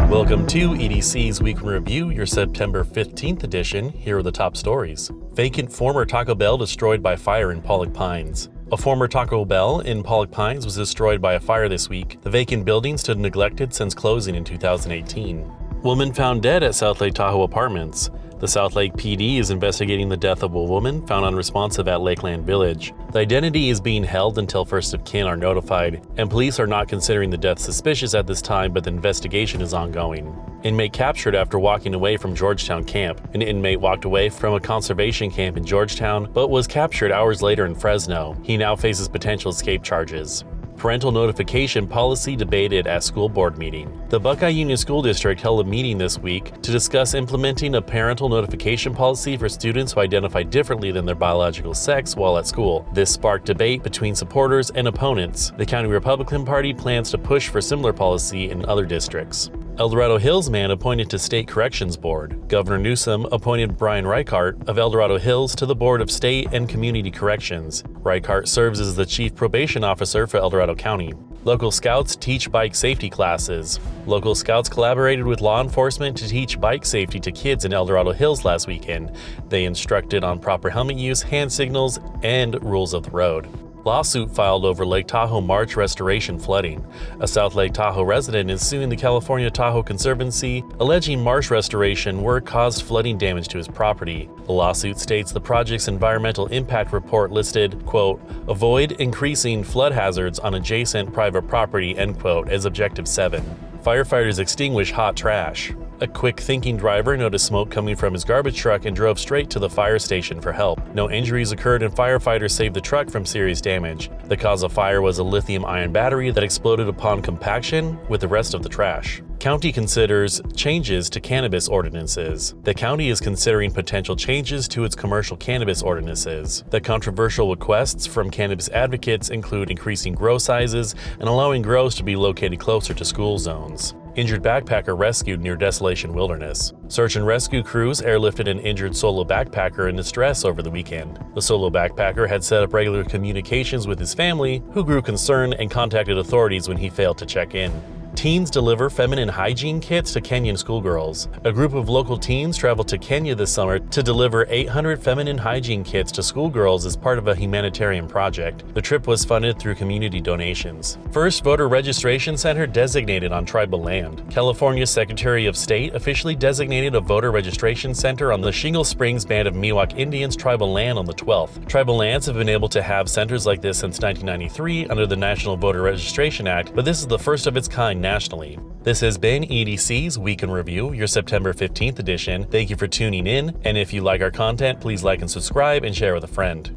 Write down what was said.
Welcome to EDC's Week in Review, your September 15th edition. Here are the top stories. Vacant former Taco Bell destroyed by fire in Pollock Pines. A former Taco Bell in Pollock Pines was destroyed by a fire this week. The vacant building stood neglected since closing in 2018. Woman found dead at South Lake Tahoe Apartments. The South Lake PD is investigating the death of a woman found unresponsive at Lakeland Village. The identity is being held until first of kin are notified, and police are not considering the death suspicious at this time, but the investigation is ongoing. Inmate captured after walking away from Georgetown camp. An inmate walked away from a conservation camp in Georgetown, but was captured hours later in Fresno. He now faces potential escape charges. Parental notification policy debated at school board meeting. The Buckeye Union School District held a meeting this week to discuss implementing a parental notification policy for students who identify differently than their biological sex while at school. This sparked debate between supporters and opponents. The County Republican Party plans to push for similar policy in other districts. El Dorado Hills man appointed to State Corrections Board. Governor Newsom appointed Brian Reichart of El Dorado Hills to the Board of State and Community Corrections. Reichart serves as the Chief Probation Officer for El Dorado County. Local Scouts teach bike safety classes. Local Scouts collaborated with law enforcement to teach bike safety to kids in El Dorado Hills last weekend. They instructed on proper helmet use, hand signals, and rules of the road. Lawsuit filed over Lake Tahoe Marsh restoration flooding. A South Lake Tahoe resident is suing the California Tahoe Conservancy, alleging marsh restoration work caused flooding damage to his property. The lawsuit states the project's environmental impact report listed, quote, avoid increasing flood hazards on adjacent private property, end quote, as Objective 7. Firefighters extinguish hot trash. A quick-thinking driver noticed smoke coming from his garbage truck and drove straight to the fire station for help. No injuries occurred and firefighters saved the truck from serious damage. The cause of fire was a lithium-ion battery that exploded upon compaction with the rest of the trash. County considers changes to cannabis ordinances. The county is considering potential changes to its commercial cannabis ordinances. The controversial requests from cannabis advocates include increasing grow sizes and allowing grows to be located closer to school zones. Injured backpacker rescued near Desolation Wilderness. Search and rescue crews airlifted an injured solo backpacker in distress over the weekend. The solo backpacker had set up regular communications with his family, who grew concerned and contacted authorities when he failed to check in. Teens deliver feminine hygiene kits to Kenyan schoolgirls. A group of local teens traveled to Kenya this summer to deliver 800 feminine hygiene kits to schoolgirls as part of a humanitarian project. The trip was funded through community donations. First voter registration center designated on tribal land. California's Secretary of State officially designated a voter registration center on the Shingle Springs Band of Miwok Indians tribal land on the 12th. Tribal lands have been able to have centers like this since 1993 under the National Voter Registration Act, but this is the first of its kind nationally. This has been EDC's Week in Review, your September 15th edition. Thank you for tuning in, and if you like our content, please like and subscribe and share with a friend.